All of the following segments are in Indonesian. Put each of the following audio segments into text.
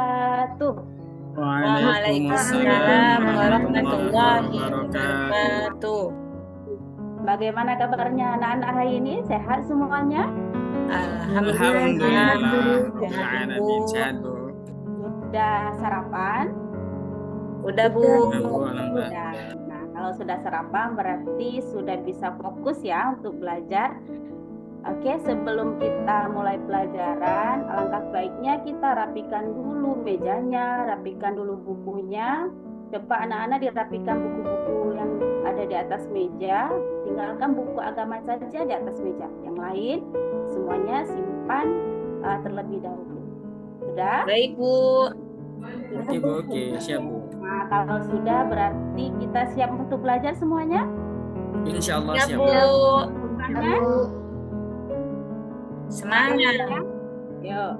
wabarakatuh. Waalaikumsalam warahmatullahi wabarakatuh. wabarakatuh. Bagaimana kabarnya anak-anak hari ini? Sehat semuanya? Alhamdulillah. Alhamdulillah, sehat Bu. Sudah sarapan? Udah Bu. Sudah. Nah, kalau sudah sarapan berarti sudah bisa fokus ya untuk belajar. Oke, sebelum kita mulai pelajaran, alangkah baiknya kita rapikan dulu mejanya, rapikan dulu bukunya. Coba anak-anak dirapikan buku-buku yang ada di atas meja. Tinggalkan buku agama saja di atas meja. Yang lain semuanya simpan terlebih dahulu. Sudah? Baik Bu. Oke Bu, oke, siap Bu. Nah, kalau sudah berarti kita siap untuk belajar semuanya? Insya Allah Siap siap Bu. Semangat? Semangat. Yuk,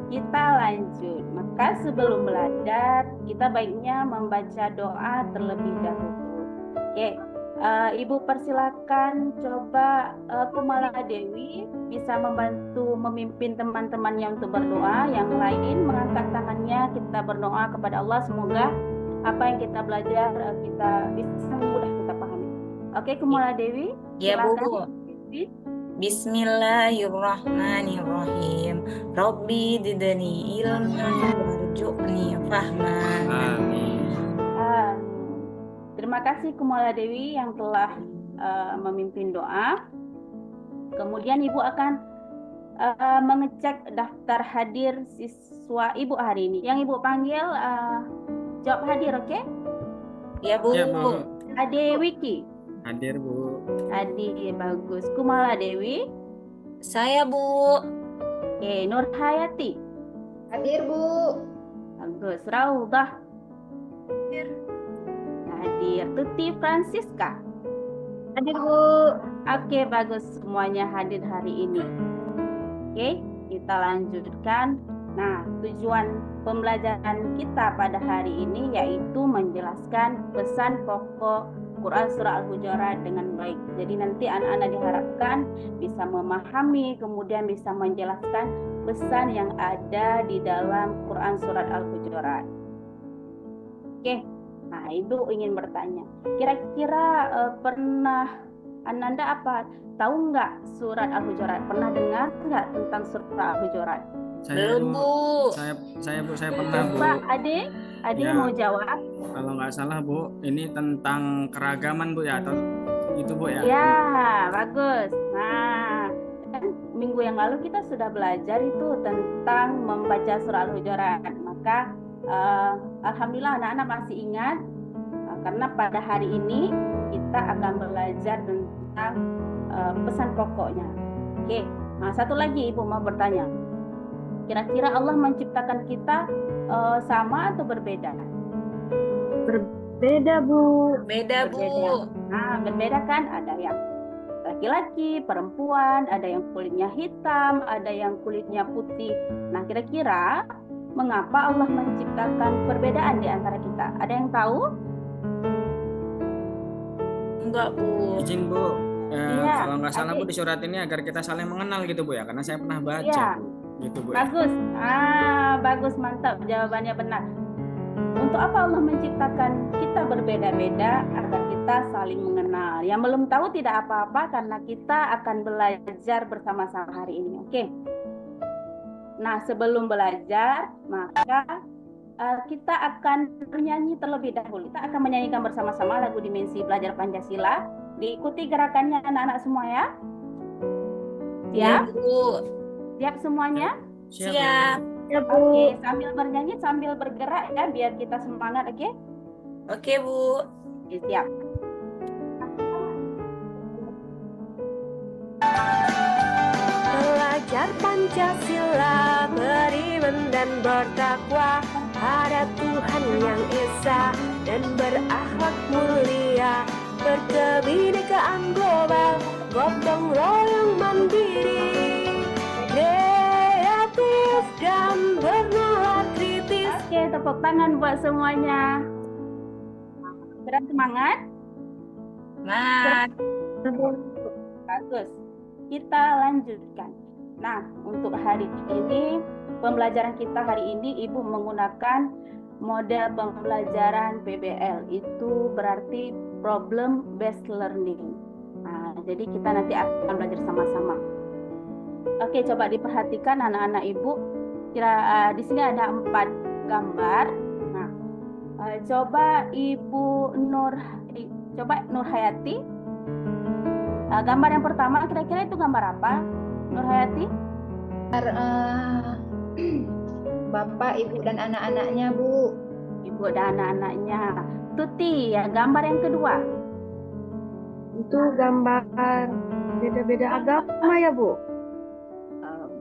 kita lanjut. Maka sebelum belajar, kita baiknya membaca doa terlebih dahulu. Oke, Ibu persilakan coba Kumala Dewi bisa membantu memimpin teman-temannya untuk berdoa. Yang lain mengangkat tangannya, kita berdoa kepada Allah. Semoga apa yang kita belajar kita bisa mudah kita pahami. Oke, Kumala Dewi, Ya Bu. silakan. Bismillahirrahmanirrahim. Rabbi zidni ilman warzuqni fahman. Amin. Terima kasih Kumala Dewi yang telah memimpin doa. Kemudian Ibu akan mengecek daftar hadir siswa Ibu hari ini. Yang Ibu panggil jawab hadir, oke? Ya Bu. Ya Bu. Ade Wiki. Hadir Bu. Ade, bagus. Kumala Dewi. Saya Bu. Oke, Nur Hayati. Hadir Bu. Bagus. Raudah. Hadir. Tuti Francisca. Hadir Bu. Oke, bagus, semuanya hadir hari ini. Oke, kita lanjutkan. Nah, tujuan pembelajaran kita pada hari ini yaitu menjelaskan pesan pokok Quran Surah Al-Hujurat dengan baik. Jadi nanti anak-anak diharapkan bisa memahami, kemudian bisa menjelaskan pesan yang ada di dalam Quran Surat Al-Hujurat. Oke, nah Ibu ingin bertanya, kira-kira pernah Ananda tahu nggak Surat Al-Hujurat? Pernah dengar nggak tentang Surat Al-Hujurat? Belum Bu. Saya Bu, saya pernah Bu. Coba Ade Ya. mau jawab. Kalau nggak salah Bu, ini tentang keragaman Bu ya, atau itu Bu ya? Ya, bagus. Nah, kan minggu yang lalu kita sudah belajar itu tentang membaca surah Al-Hujurat. Maka alhamdulillah anak-anak masih ingat karena pada hari ini kita akan belajar tentang pesan pokoknya. Oke. Nah, satu lagi Ibu mau bertanya. Kira-kira Allah menciptakan kita sama atau berbeda? Berbeda Bu. Beda Bu. Nah, berbeda kan? Ada yang laki-laki, perempuan, ada yang kulitnya hitam, ada yang kulitnya putih. Nah, kira-kira mengapa Allah menciptakan perbedaan di antara kita? Ada yang tahu? Enggak Bu. Izin Bu. Iya, Kalau nggak salah Bu Ade. di surat ini agar kita saling mengenal gitu Bu ya, karena saya pernah baca Iya. Bu. Gitu Bu. Ya. Bagus. Bagus, mantap. Jawabannya benar. Untuk apa Allah menciptakan kita berbeda-beda agar kita saling mengenal. Yang belum tahu tidak apa-apa karena kita akan belajar bersama-sama hari ini. Oke. Nah, sebelum belajar, maka kita akan bernyanyi terlebih dahulu. Kita akan menyanyikan bersama-sama lagu Dimensi Belajar Pancasila. Diikuti gerakannya anak-anak semua ya. Ya Siap? Bu. Siap semuanya? Siap. Ya Bu. Oke, sambil bernyanyi sambil bergerak ya biar kita semangat, oke? Oke Bu. Oke, siap. Belajar Pancasila, beriman dan bertakwa pada Tuhan yang Esa dan berakhlak mulia, berkebinekaan global, gotong royong mandiri, kreatif dan bernalar kritis. Oke, tepuk tangan buat semuanya. Sudah semangat? Semangat. Bagus. Kita lanjutkan. Nah, untuk hari ini pembelajaran kita hari ini Ibu menggunakan model pembelajaran PBL. Itu berarti problem based learning. Nah, jadi kita nanti akan belajar sama-sama. Oke, coba diperhatikan anak-anak Ibu. Di sini ada 4 gambar. Nah, coba Ibu Nur Hayati. Gambar yang pertama kira-kira itu gambar apa, Nur Hayati? Bapak, Ibu, dan anak-anaknya, Bu. Ibu dan anak-anaknya. Tuti, ya, gambar yang kedua. Itu gambar beda-beda agama ya, Bu?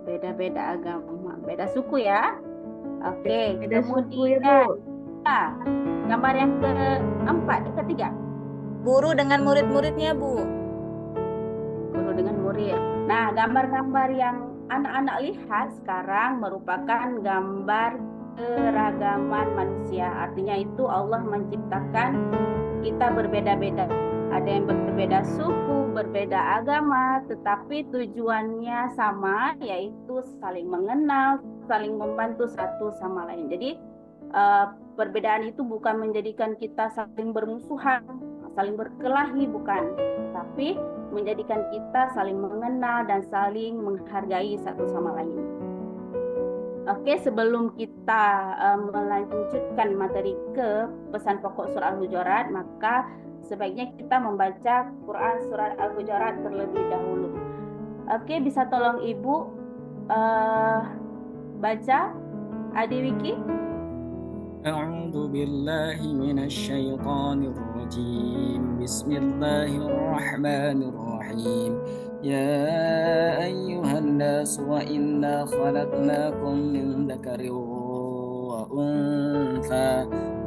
Beda-beda agama, beda suku ya. Oke, Beda suku ya, kemudian Bu? gambar yang ketiga. Guru dengan murid-muridnya, Bu. Guru dengan murid. Nah, gambar-gambar yang anak-anak lihat sekarang merupakan gambar keragaman manusia. Artinya itu Allah menciptakan kita berbeda-beda. Ada yang berbeda suku, berbeda agama, tetapi tujuannya sama, yaitu saling mengenal, saling membantu satu sama lain. Jadi perbedaan itu bukan menjadikan kita saling bermusuhan, saling berkelahi, bukan. Tapi menjadikan kita saling mengenal dan saling menghargai satu sama lain. Oke, sebelum kita melanjutkan materi ke pesan pokok surah Al-Hujurat, maka sebaiknya kita membaca Quran surat Al-Hujurat terlebih dahulu. Oke, bisa tolong Ibu baca Adi Wiki? أعوذ بالله من الشيطان الرجيم بسم الله الرحمن الرحيم يا أيها الناس وإنا خلقناكم من ذكر وأنثى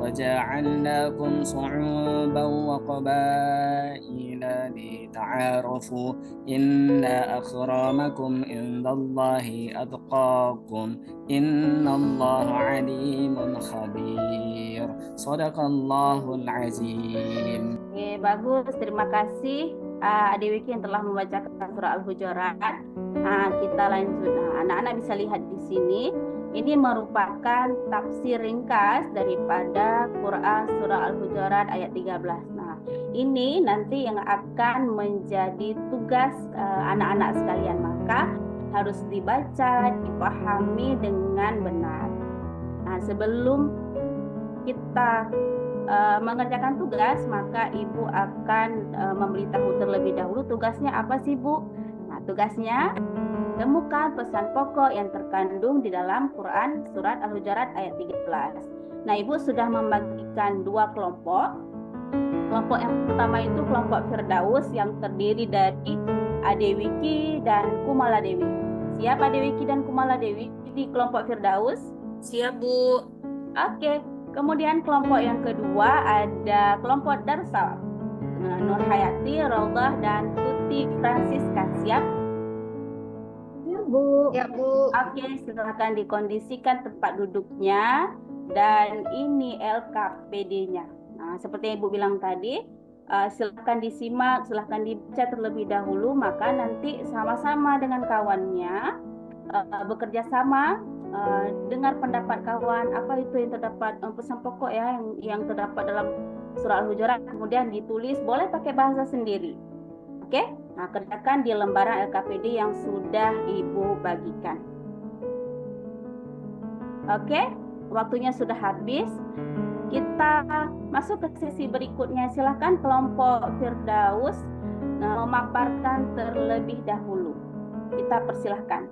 وجعلناكم شعوبا وقبائل لتعارفوا إن أكرمكم عند الله أتقاكم إن الله عليم خبير صدق الله العظيم. Oke, bagus. Terima kasih Adi Wiki yang telah membacakan surah Al-Hujurat. Nah, kita lanjut. Nah, anak-anak bisa lihat di sini. Ini merupakan tafsir ringkas daripada Quran surah Al-Hujurat ayat 13. Nah, ini nanti yang akan menjadi tugas anak-anak sekalian. Maka harus dibaca, dipahami dengan benar. Nah, sebelum kita mengerjakan tugas, maka Ibu akan memberitahu terlebih dahulu tugasnya apa sih, Bu? Nah, tugasnya temukan pesan pokok yang terkandung di dalam Quran surat Al-Hujurat ayat 13. Nah, Ibu sudah membagikan 2 kelompok. Kelompok yang pertama itu kelompok Firdaus yang terdiri dari Ade Wiki dan Kumala Dewi. Siap Ade Wiki dan Kumala Dewi di kelompok Firdaus? Siap, Bu. Oke. Kemudian kelompok yang kedua ada kelompok Darussalam. Nur Hayati, Raudah, dan Tuti Francisca. Siap? Ya, Bu. Ya, Bu. Oke, silakan dikondisikan tempat duduknya dan ini LKPD-nya. Nah, seperti yang Ibu bilang tadi, silakan disimak, silakan dibaca terlebih dahulu, maka nanti sama-sama dengan kawannya bekerja sama, dengar pendapat kawan, apa itu yang terdapat pesan pokok ya yang terdapat dalam surah Al-Hujurat, kemudian ditulis, boleh pakai bahasa sendiri. Oke? Nah, kerjakan di lembaran LKPD yang sudah Ibu bagikan. Oke? Waktunya sudah habis. Kita masuk ke sesi berikutnya. Silakan kelompok Firdaus memaparkan terlebih dahulu. Kita persilahkan.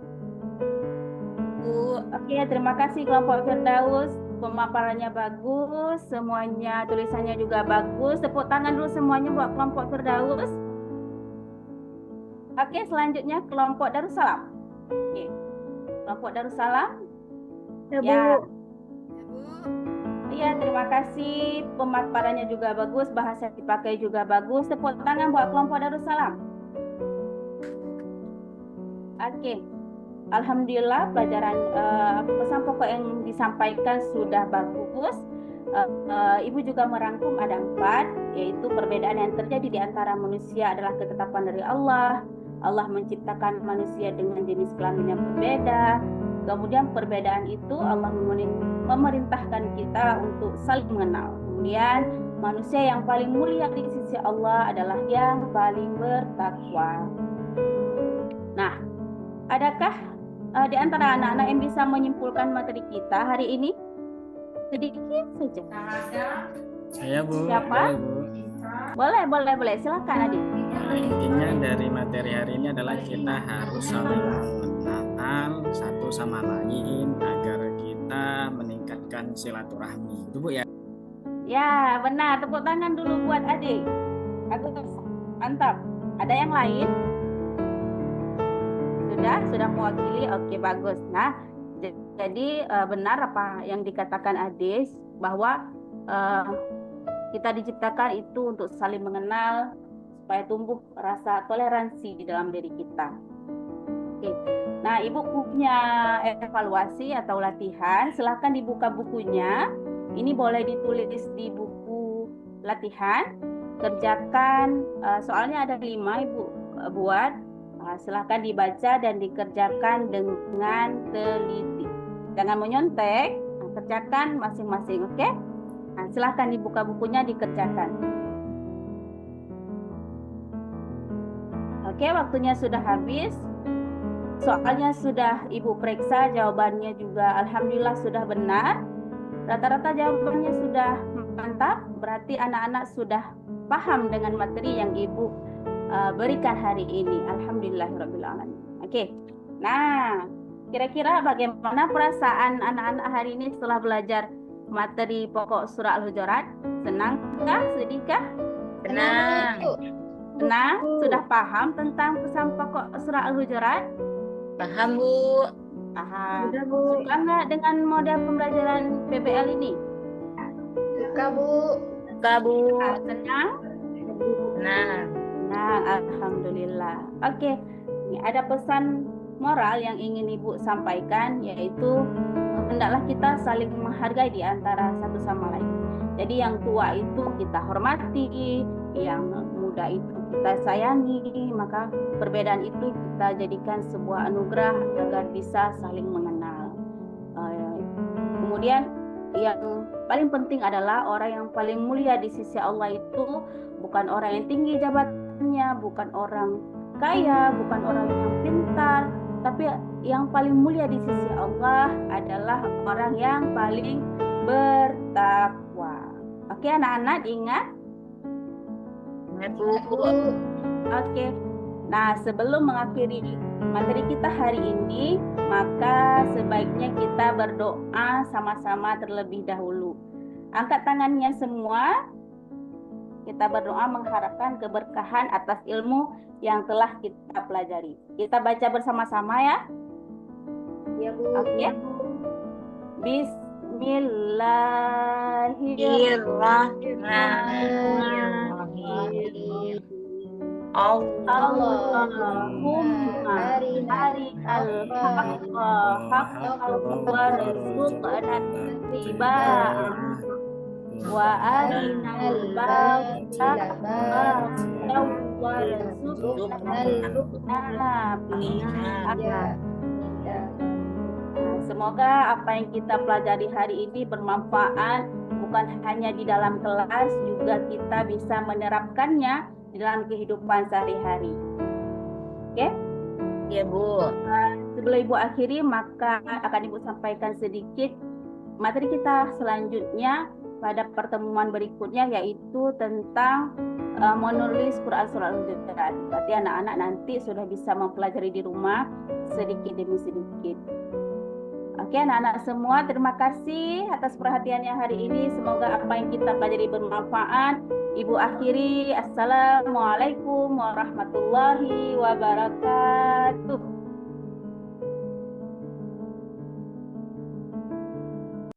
Bu. Oke, terima kasih kelompok Firdaus. Pemaparannya bagus, semuanya tulisannya juga bagus. Tepuk tangan dulu semuanya buat kelompok Firdaus. Oke, selanjutnya kelompok Darussalam. Oke. Kelompok Darussalam. Ya, Bu. Ya. Iya, terima kasih. Pemaparannya juga bagus, bahasa yang dipakai juga bagus. Tepuk tangan buat kelompok Darussalam. Oke. Alhamdulillah pelajaran pesan pokok yang disampaikan sudah bagus. Ibu juga merangkum ada 4, yaitu perbedaan yang terjadi di antara manusia adalah ketetapan dari Allah. Allah menciptakan manusia dengan jenis kelamin yang berbeda. Kemudian perbedaan itu Allah memerintahkan kita untuk saling mengenal. Kemudian manusia yang paling mulia di sisi Allah adalah yang paling bertakwa. Nah, adakah di antara anak-anak yang bisa menyimpulkan materi kita hari ini? Sedikit saja. Saya Bu. Siapa? Boleh, Bu. Boleh. Silakan Adik. Nah, intinya dari materi hari ini adalah kita harus saling mengenal satu sama lain agar kita meningkatkan silaturahmi. Itu Bu ya. Ya, benar. Tepuk tangan dulu buat Adik. Bagus. Mantap. Ada yang lain? Sudah mewakili. Oke, bagus. Nah, jadi benar apa yang dikatakan Adis bahwa kita diciptakan itu untuk saling mengenal supaya tumbuh rasa toleransi di dalam diri kita. Oke. Nah, Ibu punya evaluasi atau latihan, silahkan dibuka bukunya. Ini boleh ditulis di buku latihan. Kerjakan, soalnya ada 5 Ibu buat. Silahkan dibaca dan dikerjakan dengan teliti. Jangan menyontek, kerjakan masing-masing, oke? Nah, silahkan dibuka bukunya, dikerjakan. Oke, waktunya sudah habis. Soalnya sudah Ibu periksa, jawabannya juga alhamdulillah sudah benar. Rata-rata jawabannya sudah mantap, berarti anak-anak sudah paham dengan materi yang Ibu berikan hari ini. Alhamdulillahirrahmanirrahim. Oke, nah kira-kira bagaimana perasaan anak-anak hari ini setelah belajar materi pokok surah Al-Hujurat? Senangkah? Sedihkah? Tenang. Senang? Sudah paham tentang pesan pokok surah Al-Hujurat? Paham, Bu. Paham. Sudah, Bu. Suka nggak dengan model pembelajaran PBL ini? Suka, Bu. Suka, Bu. Senang? Tenang. Nah, alhamdulillah. Oke, ini ada pesan moral yang ingin Ibu sampaikan, yaitu hendaklah kita saling menghargai di antara satu sama lain. Jadi yang tua itu kita hormati, yang muda itu kita sayangi, maka perbedaan itu kita jadikan sebuah anugerah agar bisa saling mengenal. Kemudian yang paling penting adalah orang yang paling mulia di sisi Allah itu bukan orang yang tinggi jabatannya, bukan orang kaya, bukan orang yang pintar, tapi yang paling mulia di sisi Allah adalah orang yang paling bertakwa. Oke, anak-anak diingat? Ingat, Bu. Oke. Nah, sebelum mengakhiri materi kita hari ini, maka sebaiknya kita berdoa sama-sama terlebih dahulu. Angkat tangannya semua. Kita berdoa mengharapkan keberkahan atas ilmu yang telah kita pelajari. Kita baca bersama-sama ya. Ya, Bu. Oke. Bismillahirrahmanirrahim. Allahumma arinal haqqa haqqan warzuqna ittiba'ah wa arinal batila batilan warzuqna ijtinabah. Semoga apa yang kita pelajari hari ini bermanfaat, bukan hanya di dalam kelas, juga kita bisa menerapkannya di dalam kehidupan sehari-hari. Oke? Iya, Bu. Sebelum Ibu akhiri, maka akan Ibu sampaikan sedikit materi kita selanjutnya pada pertemuan berikutnya, yaitu tentang menulis Quran Surah Al-Hujurat. Berarti anak-anak nanti sudah bisa mempelajari di rumah sedikit demi sedikit. Oke, anak-anak semua, terima kasih atas perhatiannya hari ini. Semoga apa yang kita pelajari bermanfaat. Ibu akhiri, Assalamualaikum warahmatullahi wabarakatuh.